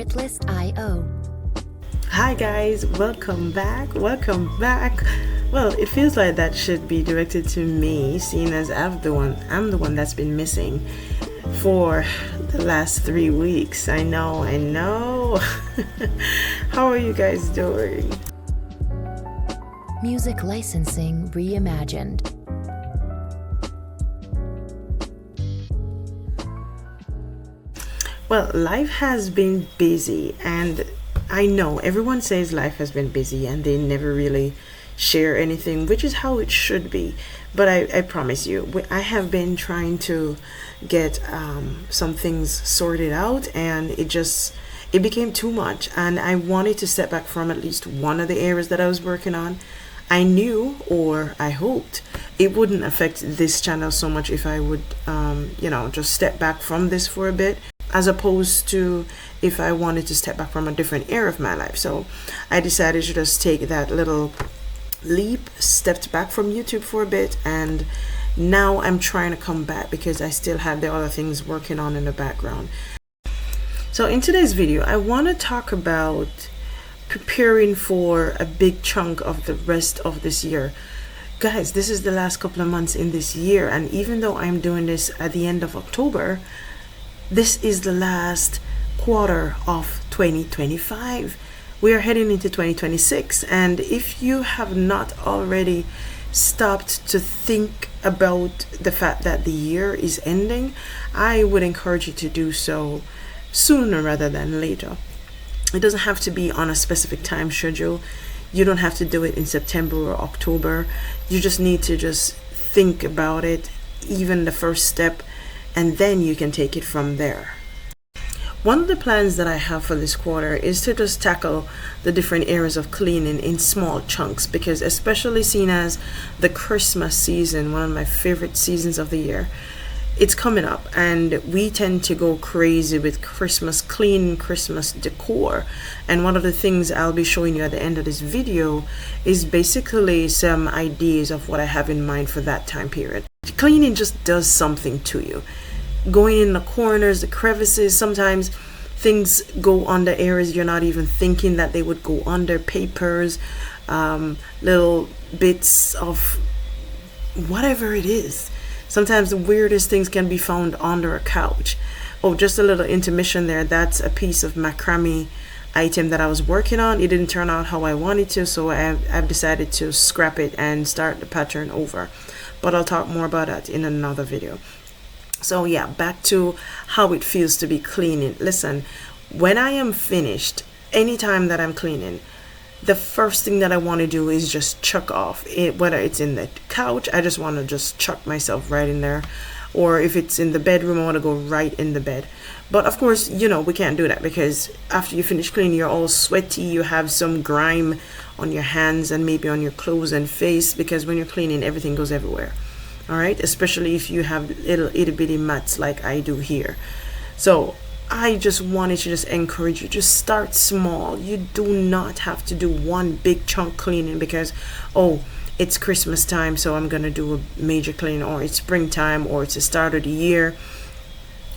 Shiplist.io. Hi guys, welcome back. Well, it feels like that should be directed to me, seeing as I'm the one that's been missing for the last 3 weeks. I know. How are you guys doing? Music licensing reimagined. Well, life has been busy, and I know everyone says life has been busy and they never really share anything, which is how it should be. But I promise you, I have been trying to get some things sorted out, and it became too much, and I wanted to step back from at least one of the areas that I was working on. I knew, or I hoped, it wouldn't affect this channel so much if I would, just step back from this for a bit, as opposed to if I wanted to step back from a different area of my life. So I decided to just take that little leap, stepped back from YouTube for a bit, and now I'm trying to come back because I still have the other things working on in the background. So in today's video, I want to talk about preparing for a big chunk of the rest of this year. Guys, this is the last couple of months in this year, and even though I'm doing this at the end of October, this is the last quarter of 2025. We are heading into 2026, and if you have not already stopped to think about the fact that the year is ending, I would encourage you to do so sooner rather than later. It doesn't have to be on a specific time schedule. You don't have to do it in September or October. You just need to just think about it, even the first step, and then you can take it from there. One of the plans that I have for this quarter is to just tackle the different areas of cleaning in small chunks, because especially seen as the Christmas season, one of my favorite seasons of the year, it's coming up, and we tend to go crazy with Christmas clean, Christmas decor. And one of the things I'll be showing you at the end of this video is basically some ideas of what I have in mind for that time period. Cleaning just does something to you. Going in the corners, the crevices, sometimes things go under areas you're not even thinking that they would go under. Papers, little bits of whatever it is. Sometimes the weirdest things can be found under a couch. Oh, just a little intermission there. That's a piece of macrame item that I was working on. It didn't turn out how I wanted to, so I've decided to scrap it and start the pattern over. But I'll talk more about that in another video. So yeah, back to how it feels to be cleaning. Listen, when I am finished, anytime that I'm cleaning, the first thing that I want to do is just chuck off it, whether it's in the couch, I just want to just chuck myself right in there, or if it's in the bedroom, I want to go right in the bed. But of course, we can't do that, because after you finish cleaning, you're all sweaty, you have some grime on your hands and maybe on your clothes and face, because when you're cleaning, everything goes everywhere. All right, especially if you have little itty bitty mats like I do here. So I just wanted to just encourage you, just start small. You do not have to do one big chunk cleaning because, oh, it's Christmas time, so I'm gonna do a major clean, or it's springtime, or it's the start of the year.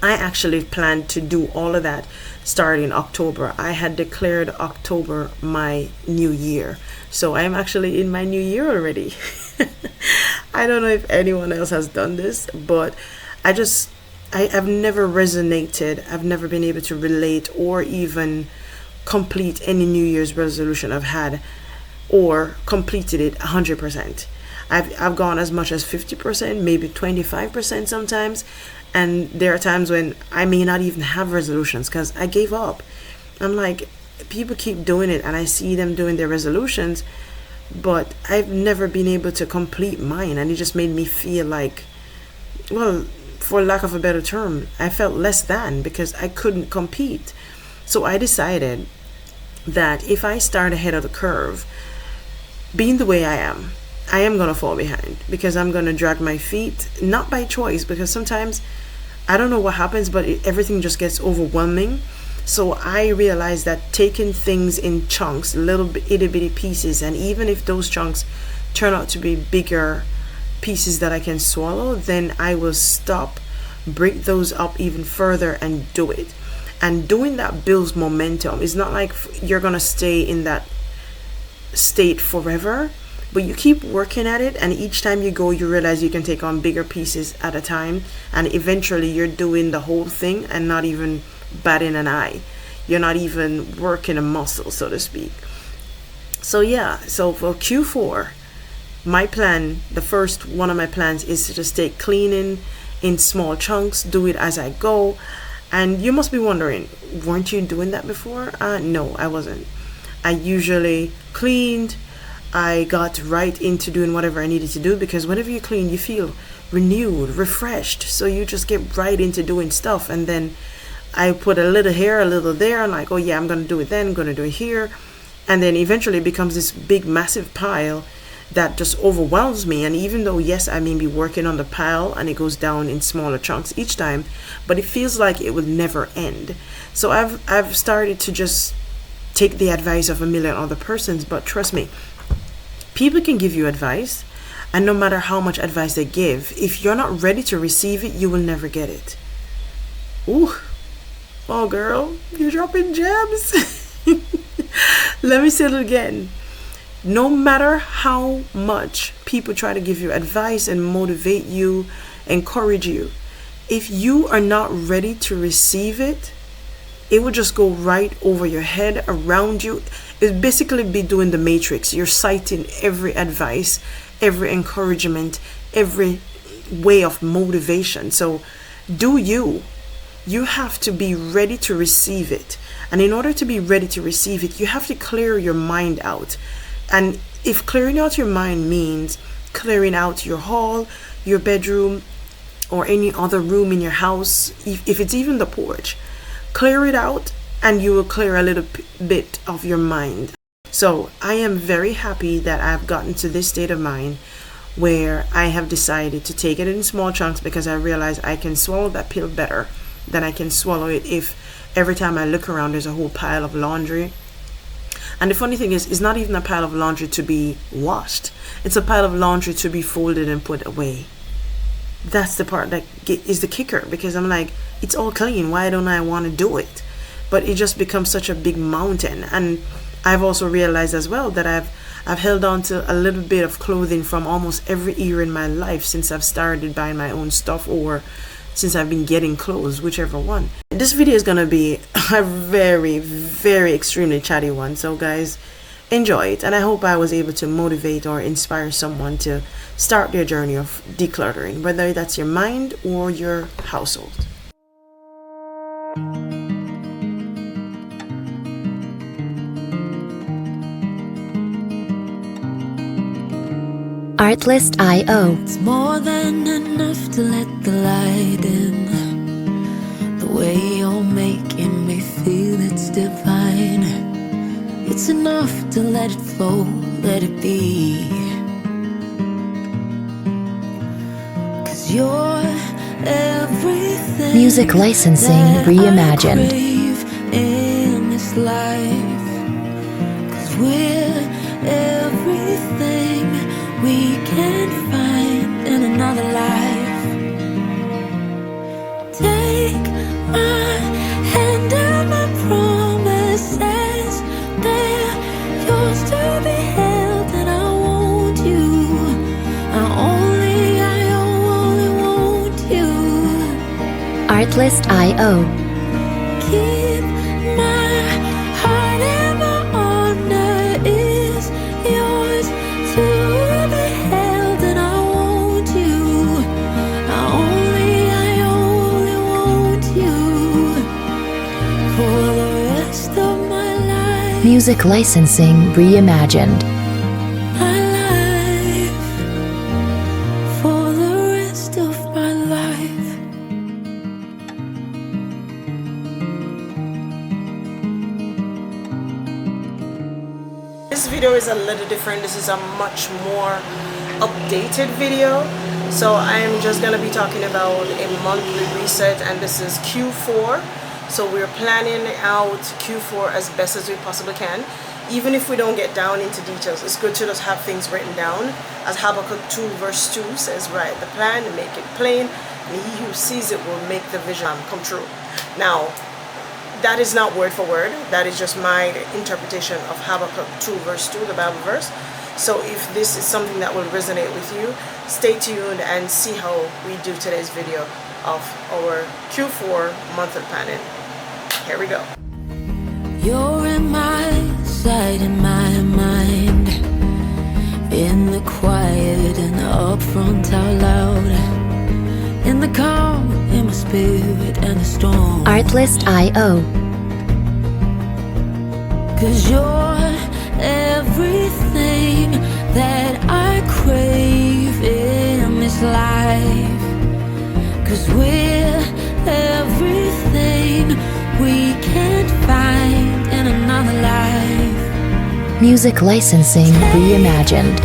I actually planned to do all of that starting in October. I had declared October my new year, so I'm actually in my new year already. I don't know if anyone else has done this, but I've never resonated. I've never been able to relate or even complete any New Year's resolution I've had, or completed it 100%. I've gone as much as 50%, maybe 25% sometimes, and there are times when I may not even have resolutions because I gave up. I'm like, people keep doing it, and I see them doing their resolutions, but I've never been able to complete mine, and it just made me feel like, well, for lack of a better term, I felt less than because I couldn't compete. So I decided that if I start ahead of the curve, being the way I am going to fall behind, because I'm going to drag my feet, not by choice, because sometimes I don't know what happens, but everything just gets overwhelming. So I realized that taking things in chunks, little itty bitty pieces, and even if those chunks turn out to be bigger pieces that I can swallow, then I will stop, break those up even further and do it. And doing that builds momentum. It's not like you're gonna stay in that state forever, but you keep working at it, and each time you go, you realize you can take on bigger pieces at a time, and eventually you're doing the whole thing and not even batting an eye. You're not even working a muscle, so to speak. So yeah, so for Q4, my plan, the first one of my plans is to just take cleaning in small chunks, do it as I go. And you must be wondering, weren't you doing that before? No, I wasn't. I usually cleaned, I got right into doing whatever I needed to do, because whenever you clean, you feel renewed, refreshed. So you just get right into doing stuff. And then I put a little here, a little there. I'm like, oh yeah, I'm going to do it then, I'm going to do it here. And then eventually it becomes this big, massive pile that just overwhelms me. And even though, yes, I may be working on the pile and it goes down in smaller chunks each time, but it feels like it will never end. So I've started to just take the advice of a million other persons. But trust me, people can give you advice, and no matter how much advice they give, if you're not ready to receive it, you will never get it. Ooh, oh girl, you're dropping gems. Let me say it again. No matter how much people try to give you advice and motivate you, encourage you, if you are not ready to receive it, it will just go right over your head, around you. It's basically be doing the Matrix. You're citing every advice, every encouragement, every way of motivation. So do you have to be ready to receive it. And in order to be ready to receive it, you have to clear your mind out. And if clearing out your mind means clearing out your hall, your bedroom, or any other room in your house, if it's even the porch, clear it out and you will clear a little bit of your mind. So I am very happy that I've gotten to this state of mind where I have decided to take it in small chunks, because I realize I can swallow that pill better than I can swallow it if every time I look around there's a whole pile of laundry. And the funny thing is, it's not even a pile of laundry to be washed. It's a pile of laundry to be folded and put away. That's the part that is the kicker, because I'm like, it's all clean. Why don't I want to do it? But it just becomes such a big mountain. And I've also realized as well that I've held on to a little bit of clothing from almost every era in my life since I've started buying my own stuff, or since I've been getting clothes, whichever one. This video is gonna be a very, very extremely chatty one. So guys, enjoy it. And I hope I was able to motivate or inspire someone to start their journey of decluttering, whether that's your mind or your household. Artlist.io. It's more than enough to let the light in. The way you're making me feel, it's divine. It's enough to let it flow, let it be. 'Cause you're everything. Music licensing that reimagined. I crave in this life. 'Cause we're everything we can find in another life. Take my hand and my promises, they're yours to be held, and I want you. I only want you. Artlist.io. Keep my heart and my honor is yours to be held, and I want you. I only want you for the rest of my life. Music licensing reimagined. My life, for the rest of my life. This video is a little different. This is a much more updated video. So I'm just gonna be talking about a monthly reset, and this is Q4. So we're planning out Q4 as best as we possibly can. Even if we don't get down into details, it's good to just have things written down. As Habakkuk 2 verse 2 says, write the plan and make it plain, and he who sees it will make the vision come true. Now, that is not word for word. That is just my interpretation of Habakkuk 2 verse 2, the Bible verse. So if this is something that will resonate with you, stay tuned and see how we do today's video of our Q4 monthly planning. Here we go. You're in my sight, in my mind, in the quiet and up front out loud, in the calm, in my spirit and the storm. Artlist.io. 'Cause you're everything that I crave in this life. 'Cause we're everything we can't find in another life. Music licensing reimagined.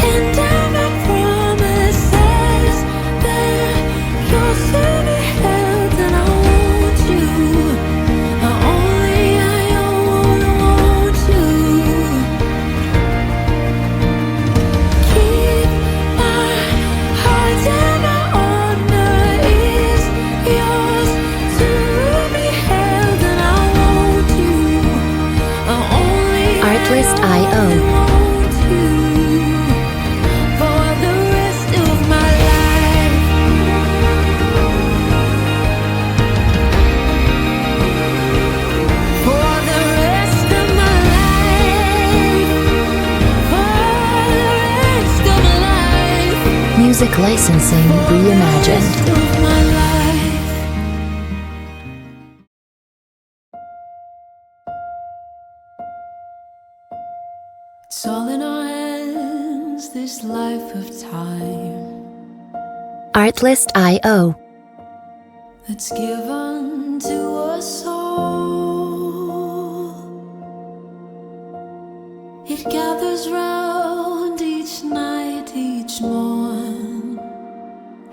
And down my promises that you're to be held, and I want you. I only want you. Keep my heart and my honor is yours to be held, and I want you. I only Artlist.io. want you for the rest of my life. For the rest of my life. For the rest of my life. Music licensing reimagined. Rest of my life. It's all in our hands, this life of time Artlist.io. that's given to us all. It gathers round each night, each morn.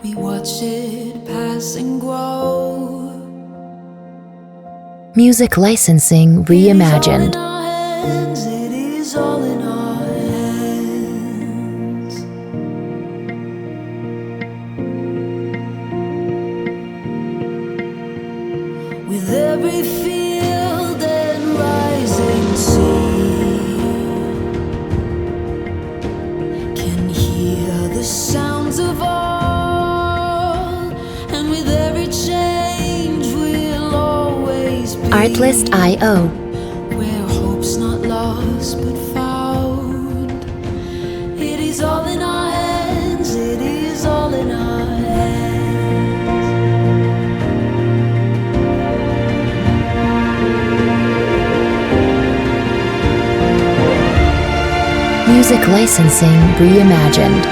We watch it pass and grow. Music licensing reimagined. It is all in our hands. With every field and rising sea, can hear the sounds of all, and with every change we'll always be Artlist.io. where hope's not lost but found. It is all in our hands, it is all in our hands. Music licensing reimagined.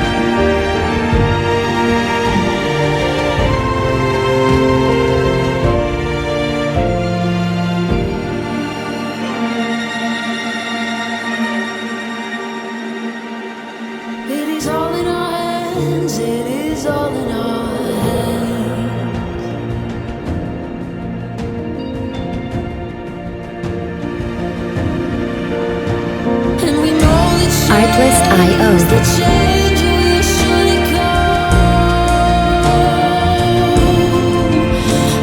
It is all in our hands, it is all in our hands. And we know that Artlist.io. the change will surely come.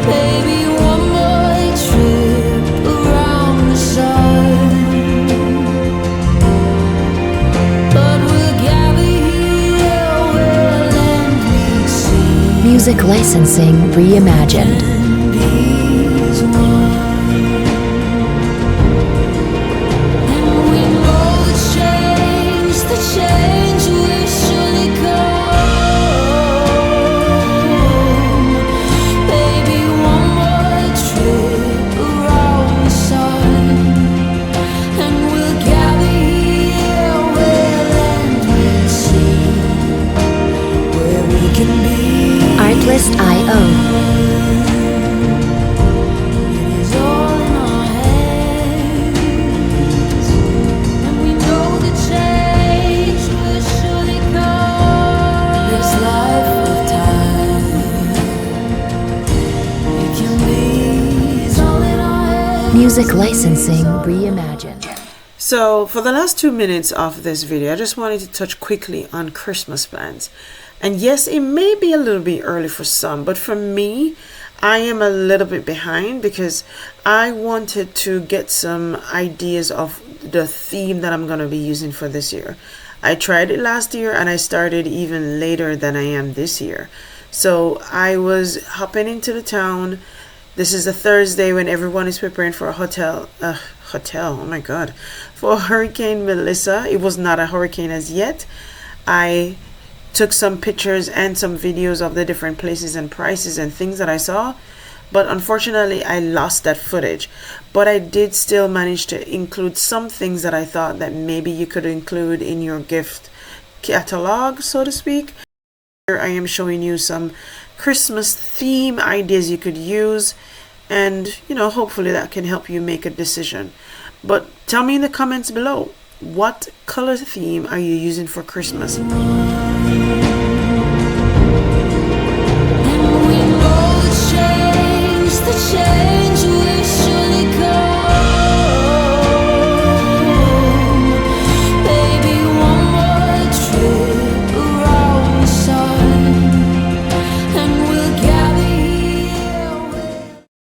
Maybe one more trip around the sun, but we'll gather here where land meets sea. Music licensing reimagined. And he's one. And we know the change will surely come. Maybe one more trip around the sun, and we'll gather here where land meets sea, where we can be. Artlist.io. It is all in our hands, and we know the change will surely come. This life of time, it can be. It's all in our hands. Music licensing reimagined. So for the last 2 minutes of this video, I just wanted to touch quickly on Christmas plans. And yes, it may be a little bit early for some, but for me, I am a little bit behind because I wanted to get some ideas of the theme that I'm going to be using for this year. I tried it last year and I started even later than I am this year. So I was hopping into the town. This is a Thursday when everyone is preparing for a hotel, oh my god, for Hurricane Melissa. It was not a hurricane as yet. I took some pictures and some videos of the different places and prices and things that I saw, but unfortunately I lost that footage. But I did still manage to include some things that I thought that maybe you could include in your gift catalog, so to speak. Here I am showing you some Christmas theme ideas you could use, and hopefully that can help you make a decision. But tell me in the comments below, what color theme are you using for Christmas?